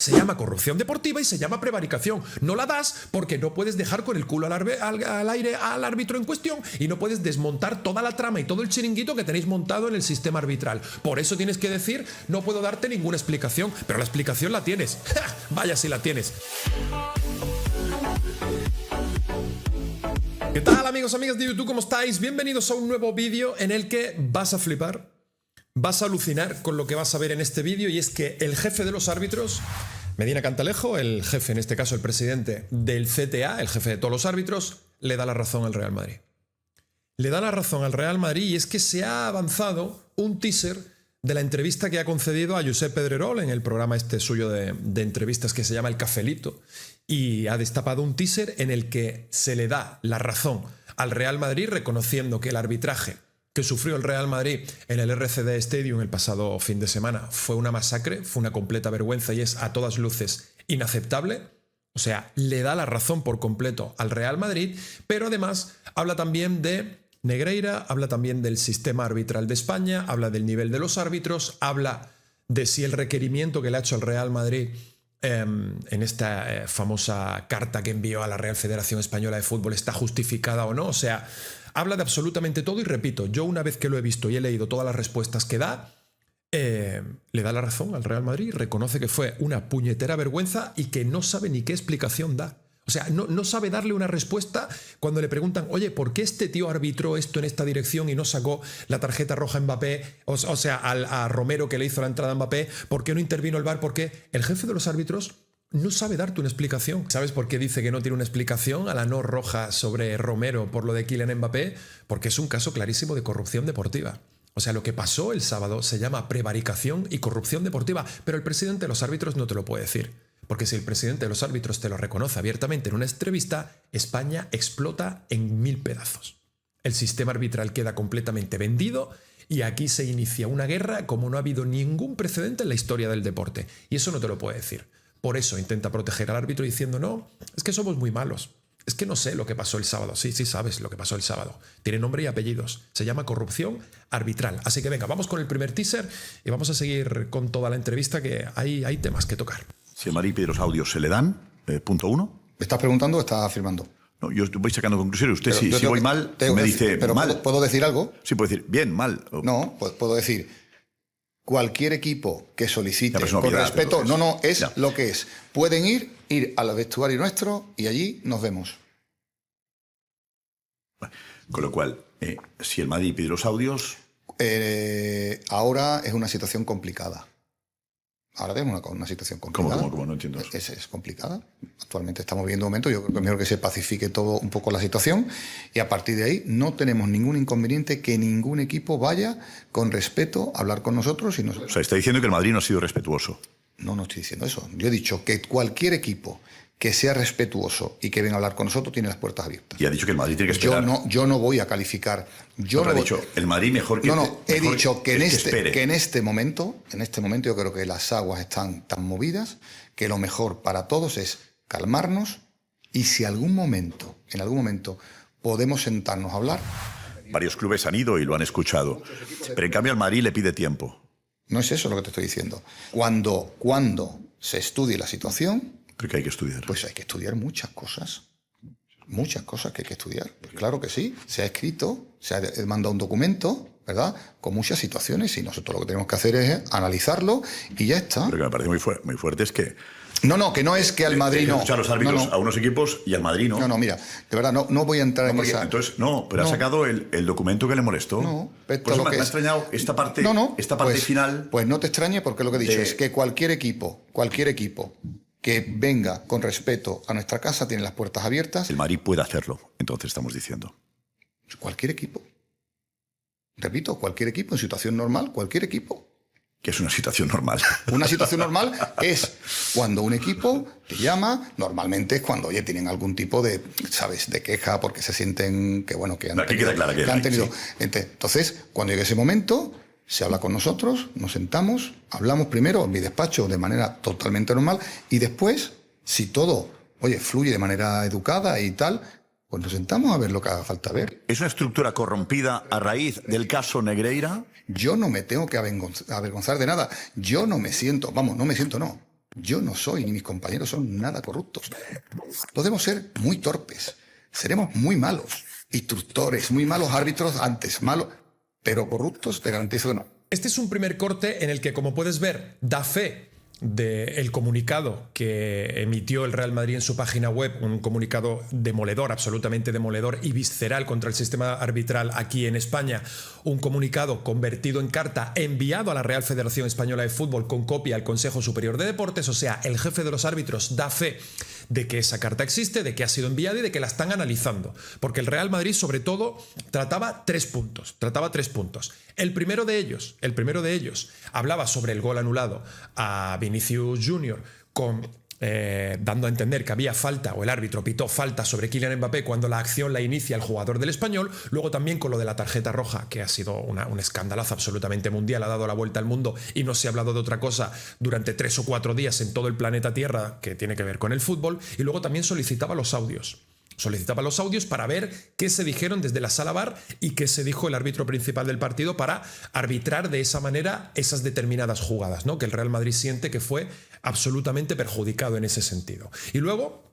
Se llama corrupción deportiva y se llama prevaricación. No la das porque no puedes dejar con el culo al aire al árbitro en cuestión y no puedes desmontar toda la trama y todo el chiringuito que tenéis montado en el sistema arbitral. Por eso tienes que decir, no puedo darte ninguna explicación, pero la explicación la tienes. ¡Ja! Vaya si la tienes. ¿Qué tal, amigos, amigas de YouTube? ¿Cómo estáis? Bienvenidos a un nuevo vídeo en el que vas a flipar. Vas a alucinar con lo que vas a ver en este vídeo, y es que el jefe de los árbitros, Medina Cantalejo, el jefe, en este caso el presidente del CTA, el jefe de todos los árbitros, le da la razón al Real Madrid. Le da la razón al Real Madrid, y es que se ha avanzado un teaser de la entrevista que ha concedido a Josep Pedrerol en el programa este suyo de entrevistas que se llama El Cafelito, y ha destapado un teaser en el que se le da la razón al Real Madrid, reconociendo que el arbitraje que sufrió el Real Madrid en el RCD Stadium el pasado fin de semana fue una masacre, fue una completa vergüenza y es a todas luces inaceptable. O sea, le da la razón por completo al Real Madrid, pero además habla también de Negreira, habla también del sistema arbitral de España, habla del nivel de los árbitros, habla de si el requerimiento que le ha hecho el Real Madrid en esta famosa carta que envió a la Real Federación Española de Fútbol está justificada o no. O sea, habla de absolutamente todo y repito, yo una vez que lo he visto y he leído todas las respuestas que da, le da la razón al Real Madrid, reconoce que fue una puñetera vergüenza y que no sabe ni qué explicación da. O sea, no sabe darle una respuesta cuando le preguntan, oye, ¿por qué este tío arbitró esto en esta dirección y no sacó la tarjeta roja a Mbappé? O sea, a Romero, que le hizo la entrada a Mbappé, ¿por qué no intervino el VAR? Porque el jefe de los árbitros no sabe darte una explicación. ¿Sabes por qué dice que no tiene una explicación a la no roja sobre Romero por lo de Kylian Mbappé? Porque es un caso clarísimo de corrupción deportiva. O sea, lo que pasó el sábado se llama prevaricación y corrupción deportiva, pero el presidente de los árbitros no te lo puede decir. Porque si el presidente de los árbitros te lo reconoce abiertamente en una entrevista, España explota en 1000 pedazos. El sistema arbitral queda completamente vendido y aquí se inicia una guerra como no ha habido ningún precedente en la historia del deporte. Y eso no te lo puede decir. Por eso intenta proteger al árbitro diciendo, no, es que somos muy malos. Es que no sé lo que pasó el sábado. Sí, sabes lo que pasó el sábado. Tiene nombre y apellidos. Se llama corrupción arbitral. Así que venga, vamos con el primer teaser y vamos a seguir con toda la entrevista, que hay temas que tocar. Si el Madrid pide los audios, ¿se le dan? Punto 1. ¿Me estás preguntando o estás afirmando? No, yo voy sacando conclusiones. Usted, si voy mal, me dice pero mal. ¿Puedo decir algo? Sí, puedo decir bien, mal. No, puedo decir cualquier equipo que solicite no, con respeto, entonces, es ya. Lo que es. Pueden ir al vestuario nuestro y allí nos vemos. Con lo cual, si el Madrid pide los audios... Ahora es una situación complicada. Ahora tenemos una situación complicada. ¿Cómo? No entiendo eso. Es complicada. Actualmente estamos viviendo un momento, yo creo que es mejor que se pacifique todo un poco la situación y a partir de ahí no tenemos ningún inconveniente que ningún equipo vaya con respeto a hablar con nosotros. Y nosotros. O sea, está diciendo que el Madrid no ha sido respetuoso. No estoy diciendo eso. Yo he dicho que cualquier equipo que sea respetuoso y que venga a hablar con nosotros tiene las puertas abiertas. Y ha dicho que el Madrid tiene que esperar. Yo no voy a calificar. Ha dicho, el Madrid mejor que... He dicho que en este momento yo creo que las aguas están tan movidas que lo mejor para todos es calmarnos y si en algún momento podemos sentarnos a hablar. Varios clubes han ido y lo han escuchado. Pero en cambio al Madrid le pide tiempo. No es eso lo que te estoy diciendo. Cuando se estudie la situación... ¿Pero qué hay que estudiar? Pues hay que estudiar muchas cosas. Muchas cosas que hay que estudiar. Pues claro que sí. Se ha escrito, se ha mandado un documento, ¿verdad? Con muchas situaciones y nosotros lo que tenemos que hacer es analizarlo y ya está. Pero que me parece muy fuerte es que... Que no es que al Madrid no. Escuchar a los árbitros a unos equipos y al Madrid no. Mira, de verdad, no voy a entrar en esa... Entonces, pero ha sacado el documento que le molestó. Por eso me ha extrañado esta parte, final. Pues no te extrañe porque lo que he dicho es que cualquier equipo que venga con respeto a nuestra casa tiene las puertas abiertas. El Madrid puede hacerlo, entonces estamos diciendo. Cualquier equipo. Repito, cualquier equipo, en situación normal, cualquier equipo. ¿Qué es una situación normal? Una situación normal es cuando un equipo te llama, normalmente es cuando, tienen algún tipo de, ¿sabes?, de queja porque se sienten que han tenido. Sí. Entonces, cuando llegue ese momento, se habla con nosotros, nos sentamos, hablamos primero en mi despacho de manera totalmente normal y después, si todo, fluye de manera educada y tal, pues nos sentamos a ver lo que haga falta ver. ¿Es una estructura corrompida a raíz del caso Negreira? Yo no me tengo que avergonzar de nada. Yo no me siento, Yo no soy, ni mis compañeros son nada corruptos. Podemos ser muy torpes, seremos muy malos instructores, muy malos árbitros antes, malos, pero corruptos te garantizo que no. Este es un primer corte en el que, como puedes ver, da fe del comunicado que emitió el Real Madrid en su página web, un comunicado demoledor, absolutamente demoledor y visceral contra el sistema arbitral aquí en España, un comunicado convertido en carta enviado a la Real Federación Española de Fútbol con copia al Consejo Superior de Deportes. O sea, el jefe de los árbitros da fe de que esa carta existe, de que ha sido enviada y de que la están analizando, porque el Real Madrid sobre todo trataba tres puntos. El primero de ellos hablaba sobre el gol anulado a Vinicius Junior dando a entender que había falta, o el árbitro pitó falta sobre Kylian Mbappé cuando la acción la inicia el jugador del Español. Luego también con lo de la tarjeta roja, que ha sido un escandalazo absolutamente mundial, ha dado la vuelta al mundo y no se ha hablado de otra cosa durante 3 o 4 días en todo el planeta Tierra que tiene que ver con el fútbol. Y luego también solicitaba los audios para ver qué se dijeron desde la sala VAR y qué se dijo el árbitro principal del partido para arbitrar de esa manera esas determinadas jugadas, ¿no? Que el Real Madrid siente que fue absolutamente perjudicado en ese sentido. Y luego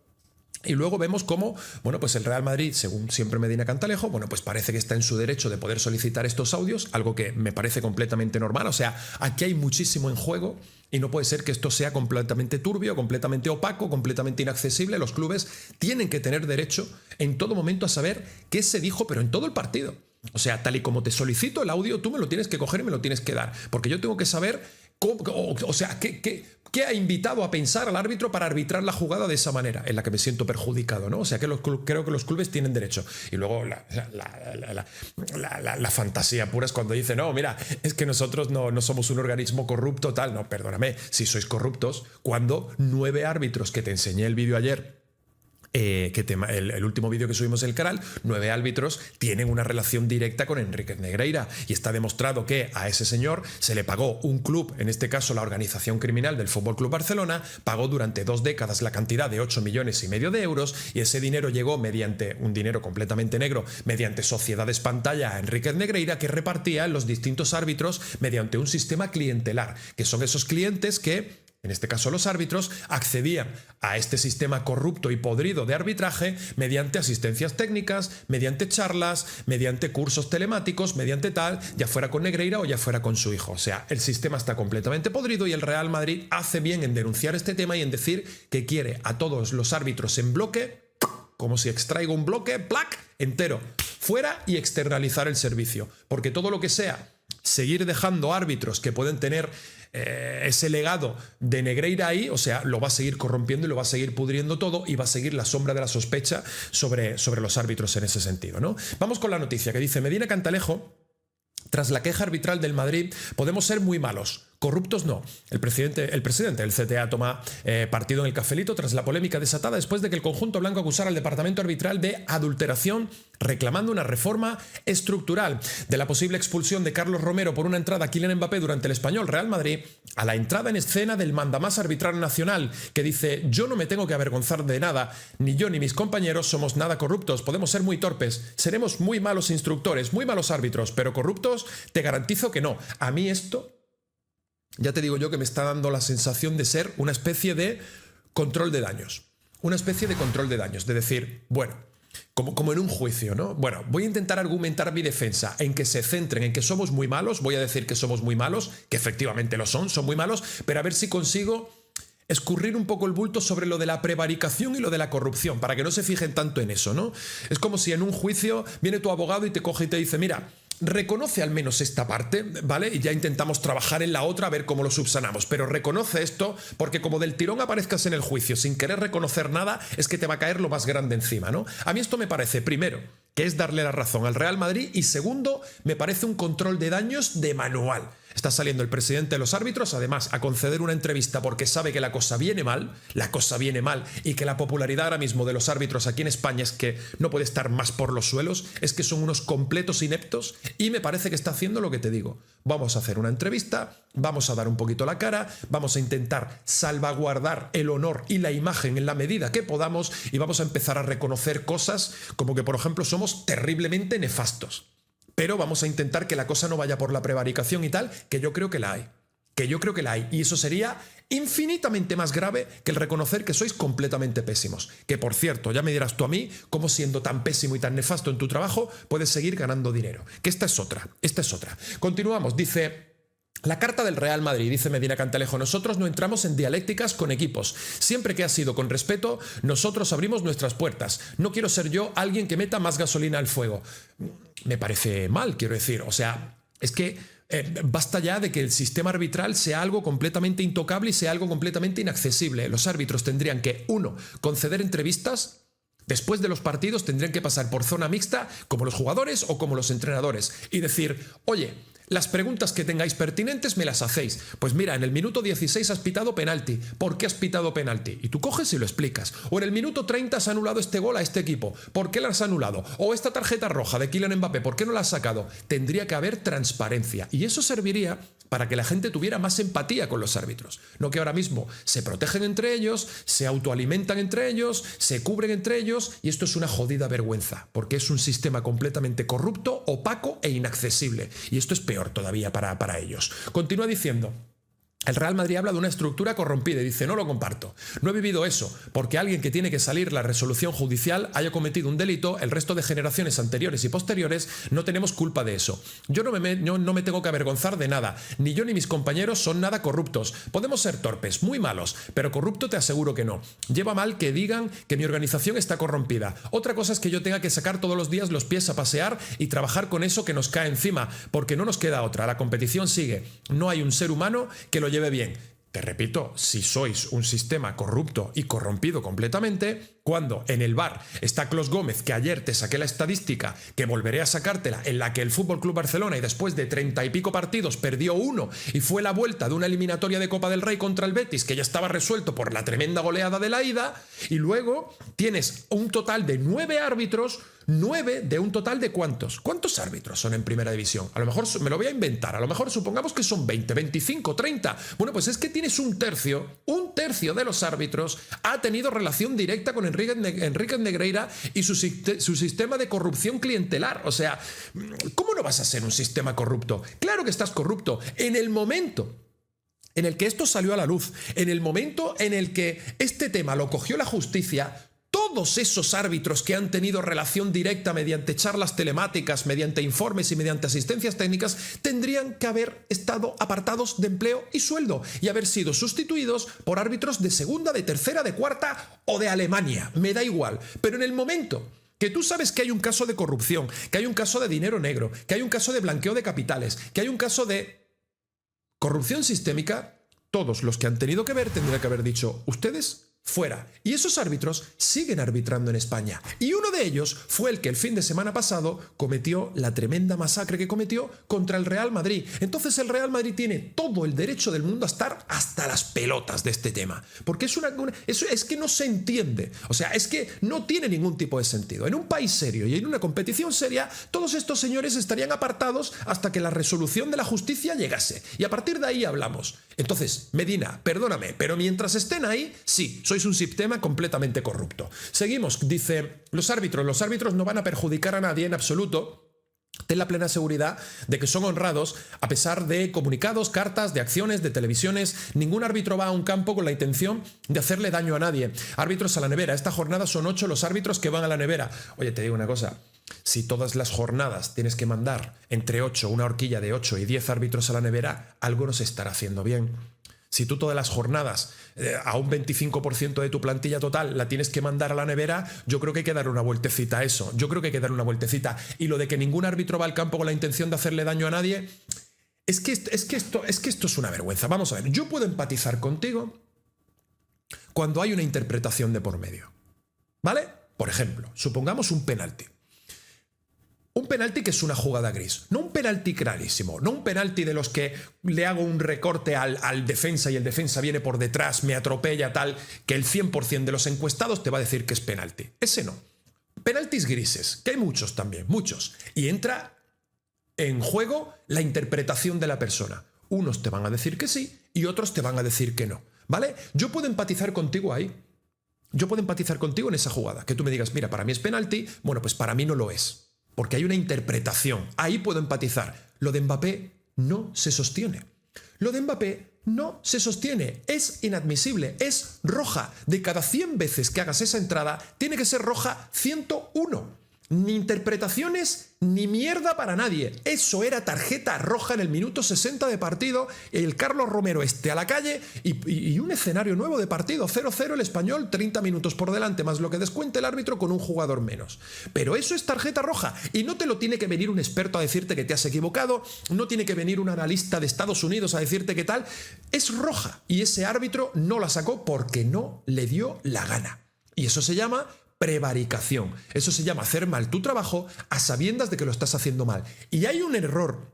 vemos cómo, bueno, pues el Real Madrid, según siempre Medina Cantalejo, bueno, pues parece que está en su derecho de poder solicitar estos audios, algo que me parece completamente normal. O sea, aquí hay muchísimo en juego y no puede ser que esto sea completamente turbio, completamente opaco, completamente inaccesible. Los clubes tienen que tener derecho en todo momento a saber qué se dijo, pero en todo el partido. O sea, tal y como te solicito el audio, tú me lo tienes que coger y me lo tienes que dar, porque yo tengo que saber ¿qué ha invitado a pensar al árbitro para arbitrar la jugada de esa manera en la que me siento perjudicado, ¿no? O sea, creo que los clubes tienen derecho. Y luego la fantasía pura es cuando dice, no, mira, es que nosotros no somos un organismo corrupto, tal. No, perdóname, si sois corruptos, cuando 9 árbitros, que te enseñé el vídeo ayer, el último vídeo que subimos en el canal, 9 árbitros tienen una relación directa con Enríquez Negreira, y está demostrado que a ese señor se le pagó un club, en este caso la organización criminal del Fútbol Club Barcelona, pagó durante 2 décadas la cantidad de 8,5 millones de euros, y ese dinero llegó mediante un dinero completamente negro, mediante sociedades pantalla a Enríquez Negreira, que repartía en los distintos árbitros mediante un sistema clientelar, que son esos clientes que, en este caso los árbitros, accedían a este sistema corrupto y podrido de arbitraje mediante asistencias técnicas, mediante charlas, mediante cursos telemáticos, mediante tal, ya fuera con Negreira o ya fuera con su hijo. O sea, el sistema está completamente podrido y el Real Madrid hace bien en denunciar este tema y en decir que quiere a todos los árbitros en bloque, como si extraigo un bloque, ¡plac!, entero, fuera, y externalizar el servicio. Porque todo lo que sea seguir dejando árbitros que pueden tener ese legado de Negreira ahí, o sea, lo va a seguir corrompiendo y lo va a seguir pudriendo todo, y va a seguir la sombra de la sospecha sobre los árbitros en ese sentido, ¿no? Vamos con la noticia que dice: Medina Cantalejo, tras la queja arbitral del Madrid, podemos ser muy malos, corruptos no. El presidente del CTA toma partido en el cafelito tras la polémica desatada después de que el conjunto blanco acusara al departamento arbitral de adulteración, reclamando una reforma estructural. De la posible expulsión de Carlos Romero por una entrada a Kylian Mbappé durante el Español Real Madrid, a la entrada en escena del mandamás arbitral nacional, que dice: yo no me tengo que avergonzar de nada, ni yo ni mis compañeros somos nada corruptos, podemos ser muy torpes, seremos muy malos instructores, muy malos árbitros, pero corruptos te garantizo que no. A mí esto, ya te digo yo, que me está dando la sensación de ser una especie de control de daños. Una especie de control de daños, de decir, bueno, como en un juicio, ¿no? Bueno, voy a intentar argumentar mi defensa en que se centren en que somos muy malos, voy a decir que somos muy malos, que efectivamente lo son muy malos, pero a ver si consigo escurrir un poco el bulto sobre lo de la prevaricación y lo de la corrupción, para que no se fijen tanto en eso, ¿no? Es como si en un juicio viene tu abogado y te coge y te dice, mira, reconoce al menos esta parte, ¿vale? Y ya intentamos trabajar en la otra a ver cómo lo subsanamos, pero reconoce esto, porque como del tirón aparezcas en el juicio sin querer reconocer nada, es que te va a caer lo más grande encima, ¿no? A mí esto me parece, primero, que es darle la razón al Real Madrid, y segundo, me parece un control de daños de manual. Está saliendo el presidente de los árbitros, además, a conceder una entrevista porque sabe que la cosa viene mal, y que la popularidad ahora mismo de los árbitros aquí en España es que no puede estar más por los suelos, es que son unos completos ineptos, y me parece que está haciendo lo que te digo. Vamos a hacer una entrevista, vamos a dar un poquito la cara, vamos a intentar salvaguardar el honor y la imagen en la medida que podamos, y vamos a empezar a reconocer cosas como que, por ejemplo, somos terriblemente nefastos. Pero vamos a intentar que la cosa no vaya por la prevaricación y tal, que yo creo que la hay. que yo creo que la hay, y eso sería infinitamente más grave que el reconocer que sois completamente pésimos. Que, por cierto, ya me dirás tú a mí cómo, siendo tan pésimo y tan nefasto en tu trabajo, puedes seguir ganando dinero. Que esta es otra. Continuamos, dice... La carta del Real Madrid, dice Medina Cantalejo, nosotros no entramos en dialécticas con equipos. Siempre que ha sido con respeto, nosotros abrimos nuestras puertas. No quiero ser yo alguien que meta más gasolina al fuego. Me parece mal, quiero decir. O sea, es que basta ya de que el sistema arbitral sea algo completamente intocable y sea algo completamente inaccesible. Los árbitros tendrían que, 1, conceder entrevistas. Después de los partidos tendrían que pasar por zona mixta como los jugadores o como los entrenadores y decir, oye, las preguntas que tengáis pertinentes me las hacéis. Pues mira, en el minuto 16 has pitado penalti. ¿Por qué has pitado penalti? Y tú coges y lo explicas. O en el minuto 30 has anulado este gol a este equipo. ¿Por qué la has anulado? O esta tarjeta roja de Kylian Mbappé, ¿por qué no la has sacado? Tendría que haber transparencia. Y eso serviría para que la gente tuviera más empatía con los árbitros. No que ahora mismo se protegen entre ellos, se autoalimentan entre ellos, se cubren entre ellos, y esto es una jodida vergüenza, porque es un sistema completamente corrupto, opaco e inaccesible. Y esto es peor todavía para ellos. Continúa diciendo... El Real Madrid habla de una estructura corrompida y dice, no lo comparto. No he vivido eso, porque alguien que tiene que salir la resolución judicial haya cometido un delito, el resto de generaciones anteriores y posteriores no tenemos culpa de eso. Yo no me tengo que avergonzar de nada. Ni yo ni mis compañeros son nada corruptos. Podemos ser torpes, muy malos, pero corrupto te aseguro que no. Lleva mal que digan que mi organización está corrompida. Otra cosa es que yo tenga que sacar todos los días los pies a pasear y trabajar con eso que nos cae encima, porque no nos queda otra. La competición sigue. No hay un ser humano que lo lleve bien. Te repito, si sois un sistema corrupto y corrompido completamente, cuando en el VAR está Clos Gómez, que ayer te saqué la estadística, que volveré a sacártela, en la que el FC Barcelona, y después de 30 y pico partidos, perdió 1 y fue la vuelta de una eliminatoria de Copa del Rey contra el Betis, que ya estaba resuelto por la tremenda goleada de la ida, y luego tienes un total de 9 árbitros, 9 de un total de ¿cuántos? ¿Cuántos árbitros son en primera división? A lo mejor me lo voy a inventar, a lo mejor supongamos que son 20, 25, 30. Bueno, pues es que tienes un tercio de los árbitros ha tenido relación directa con Enrique Negreira y su sistema de corrupción clientelar. O sea, ¿cómo no vas a ser un sistema corrupto? Claro que estás corrupto. En el momento en el que esto salió a la luz, en el momento en el que este tema lo cogió la justicia, todos esos árbitros que han tenido relación directa mediante charlas telemáticas, mediante informes y mediante asistencias técnicas, tendrían que haber estado apartados de empleo y sueldo y haber sido sustituidos por árbitros de segunda, de tercera, de cuarta o de Alemania. Me da igual. Pero en el momento que tú sabes que hay un caso de corrupción, que hay un caso de dinero negro, que hay un caso de blanqueo de capitales, que hay un caso de corrupción sistémica, todos los que han tenido que ver tendrían que haber dicho, ustedes fuera. Y esos árbitros siguen arbitrando en España. Y uno de ellos fue el que el fin de semana pasado cometió la tremenda masacre que cometió contra el Real Madrid. Entonces el Real Madrid tiene todo el derecho del mundo a estar hasta las pelotas de este tema. Porque es que no se entiende. O sea, es que no tiene ningún tipo de sentido. En un país serio y en una competición seria, todos estos señores estarían apartados hasta que la resolución de la justicia llegase. Y a partir de ahí hablamos. Entonces, Medina, perdóname, pero mientras estén ahí, sí, sois un sistema completamente corrupto. Seguimos, dice, los árbitros no van a perjudicar a nadie en absoluto. Ten la plena seguridad de que son honrados a pesar de comunicados, cartas, de acciones, de televisiones. Ningún árbitro va a un campo con la intención de hacerle daño a nadie. Árbitros a la nevera. Esta jornada son 8 los árbitros que van a la nevera. Oye, te digo una cosa. Si todas las jornadas tienes que mandar entre 8, una horquilla de 8 y 10 árbitros a la nevera, algo no se estará haciendo bien. Si tú todas las jornadas a un 25% de tu plantilla total la tienes que mandar a la nevera, yo creo que hay que dar una vueltecita a eso. Yo creo que hay que dar una vueltecita. Y lo de que ningún árbitro va al campo con la intención de hacerle daño a nadie, es que esto es una vergüenza. Vamos a ver, yo puedo empatizar contigo cuando hay una interpretación de por medio. ¿Vale? Por ejemplo, supongamos un penalti. Un penalti que es una jugada gris, no un penalti clarísimo, no un penalti de los que le hago un recorte al defensa y el defensa viene por detrás, me atropella tal, que el 100% de los encuestados te va a decir que es penalti. Ese no. Penaltis grises, que hay muchos también, muchos. Y entra en juego la interpretación de la persona. Unos te van a decir que sí y otros te van a decir que no. ¿Vale? Yo puedo empatizar contigo ahí. Yo puedo empatizar contigo en esa jugada. Que tú me digas, mira, para mí es penalti, bueno, pues para mí no lo es. Porque hay una interpretación. Ahí puedo empatizar. Lo de Mbappé no se sostiene. Lo de Mbappé no se sostiene, es inadmisible, es roja. De cada 100 veces que hagas esa entrada, tiene que ser roja 101. Ni interpretaciones ni mierda para nadie. Eso era tarjeta roja en el minuto 60 de partido. El Carlos Romero a la calle y un escenario nuevo de partido. 0-0 el Español, 30 minutos por delante, más lo que descuente el árbitro con un jugador menos. Pero eso es tarjeta roja y no te lo tiene que venir un experto a decirte que te has equivocado, no tiene que venir un analista de Estados Unidos a decirte qué tal. Es roja y ese árbitro no la sacó porque no le dio la gana. Y eso se llama prevaricación. Eso se llama hacer mal tu trabajo a sabiendas de que lo estás haciendo mal. Y hay un error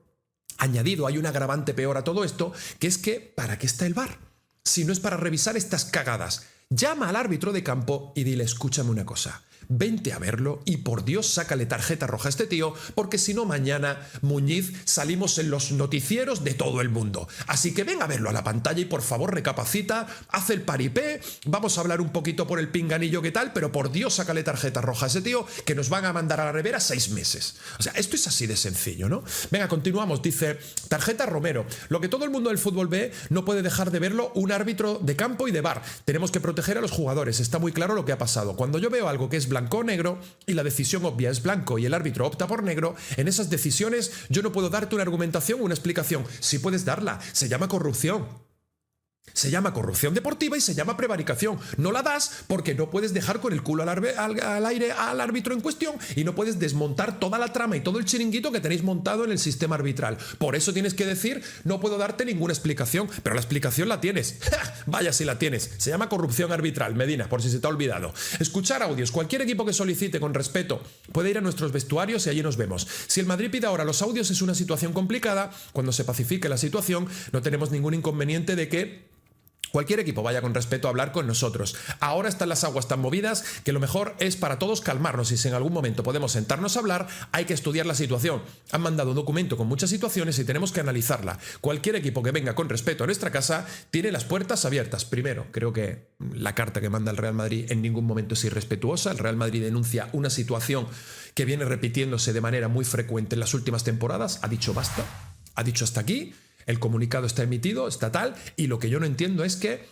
añadido, hay un agravante peor a todo esto, que es que ¿para qué está el VAR? Si no es para revisar estas cagadas. Llama al árbitro de campo y dile, escúchame una cosa, vente a verlo y por Dios sácale tarjeta roja a este tío, porque si no mañana, Muñiz, salimos en los noticieros de todo el mundo. Así que ven a verlo a la pantalla y por favor recapacita, haz el paripé, vamos a hablar un poquito por el pinganillo que tal, pero por Dios sácale tarjeta roja a ese tío que nos van a mandar a la revera 6 meses. O sea, esto es así de sencillo, ¿no? Venga, continuamos, dice, tarjeta Romero. Lo que todo el mundo del fútbol ve no puede dejar de verlo un árbitro de campo y de VAR. Tenemos que proteger a los jugadores, está muy claro lo que ha pasado. Cuando yo veo algo que es blanco o negro y la decisión obvia es blanco y el árbitro opta por negro, en esas decisiones yo no puedo darte una argumentación o una explicación. Sí puedes darla, se llama corrupción. Se llama corrupción deportiva y se llama prevaricación. No la das porque no puedes dejar con el culo al aire al árbitro en cuestión y no puedes desmontar toda la trama y todo el chiringuito que tenéis montado en el sistema arbitral. Por eso tienes que decir, no puedo darte ninguna explicación, pero la explicación la tienes. ¡Ja! Vaya si la tienes. Se llama corrupción arbitral, Medina, por si se te ha olvidado. Escuchar audios. Cualquier equipo que solicite con respeto puede ir a nuestros vestuarios y allí nos vemos. Si el Madrid pide ahora los audios es una situación complicada. Cuando se pacifique la situación no tenemos ningún inconveniente de que cualquier equipo vaya con respeto a hablar con nosotros. Ahora están las aguas tan movidas que lo mejor es para todos calmarnos y si en algún momento podemos sentarnos a hablar, hay que estudiar la situación. Han mandado un documento con muchas situaciones y tenemos que analizarla. Cualquier equipo que venga con respeto a nuestra casa tiene las puertas abiertas. Primero, creo que la carta que manda el Real Madrid en ningún momento es irrespetuosa. El Real Madrid denuncia una situación que viene repitiéndose de manera muy frecuente en las últimas temporadas. Ha dicho basta, ha dicho hasta aquí. El comunicado está emitido, está tal, y lo que yo no entiendo es que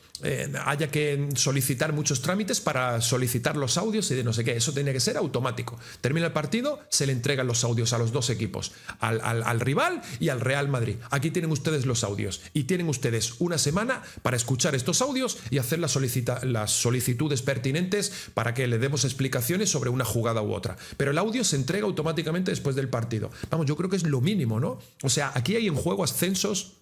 haya que solicitar muchos trámites para solicitar los audios y de no sé qué. Eso tiene que ser automático. Termina el partido, se le entregan los audios a los dos equipos, al rival y al Real Madrid. Aquí tienen ustedes los audios y tienen ustedes una semana para escuchar estos audios y hacer las solicitudes pertinentes para que le demos explicaciones sobre una jugada u otra. Pero el audio se entrega automáticamente después del partido. Vamos, yo creo que es lo mínimo, ¿no? O sea, aquí hay en juego ascensos,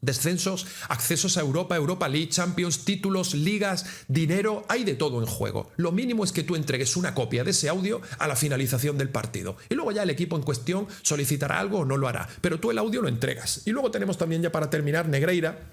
descensos, accesos a Europa, Europa League, Champions, títulos, ligas, dinero, hay de todo en juego. Lo mínimo es que tú entregues una copia de ese audio a la finalización del partido. Y luego ya el equipo en cuestión solicitará algo o no lo hará. Pero tú el audio lo entregas. Y luego tenemos también ya para terminar Negreira.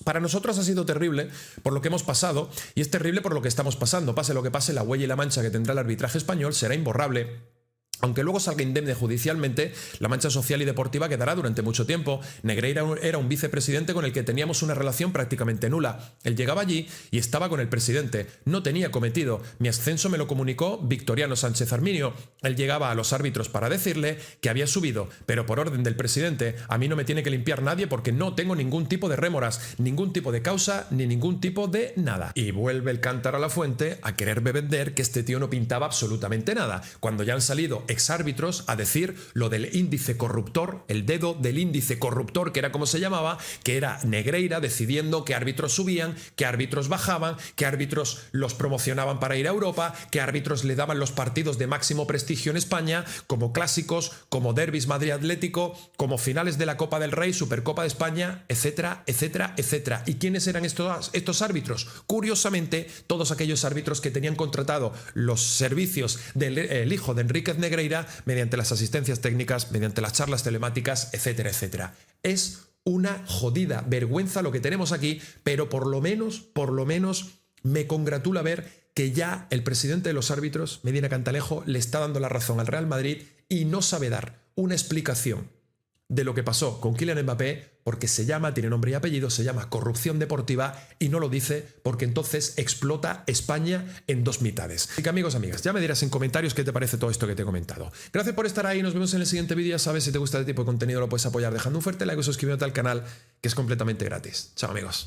Para nosotros ha sido terrible por lo que hemos pasado y es terrible por lo que estamos pasando. Pase lo que pase, la huella y la mancha que tendrá el arbitraje español será imborrable. Aunque luego salga indemne judicialmente, la mancha social y deportiva quedará durante mucho tiempo. Negreira era un vicepresidente con el que teníamos una relación prácticamente nula. Él llegaba allí y estaba con el presidente. No tenía cometido. Mi ascenso me lo comunicó Victoriano Sánchez Arminio. Él llegaba a los árbitros para decirle que había subido, pero por orden del presidente. A mí no me tiene que limpiar nadie porque no tengo ningún tipo de rémoras, ningún tipo de causa, ni ningún tipo de nada. Y vuelve el cántaro a la fuente a quererme vender que este tío no pintaba absolutamente nada, cuando ya han salido exárbitros a decir lo del índice corruptor, el dedo del índice corruptor, que era como se llamaba, que era Negreira decidiendo qué árbitros subían, qué árbitros bajaban, qué árbitros los promocionaban para ir a Europa, qué árbitros le daban los partidos de máximo prestigio en España, como clásicos, como derbis Madrid Atlético, como finales de la Copa del Rey, Supercopa de España, etcétera, etcétera, etcétera. ¿Y quiénes eran estos árbitros? Curiosamente, todos aquellos árbitros que tenían contratado los servicios del hijo de Enríquez Negreira mediante las asistencias técnicas, mediante las charlas telemáticas, etcétera, etcétera. Es una jodida vergüenza lo que tenemos aquí, pero por lo menos me congratula ver que ya el presidente de los árbitros, Medina Cantalejo, le está dando la razón al Real Madrid y no sabe dar una explicación de lo que pasó con Kylian Mbappé, porque tiene nombre y apellido, se llama corrupción deportiva y no lo dice porque entonces explota España en dos mitades. Así que amigos, amigas, ya me dirás en comentarios qué te parece todo esto que te he comentado. Gracias por estar ahí, nos vemos en el siguiente vídeo. Ya sabes, si te gusta este tipo de contenido lo puedes apoyar dejando un fuerte like o suscribiéndote al canal, que es completamente gratis. Chao amigos.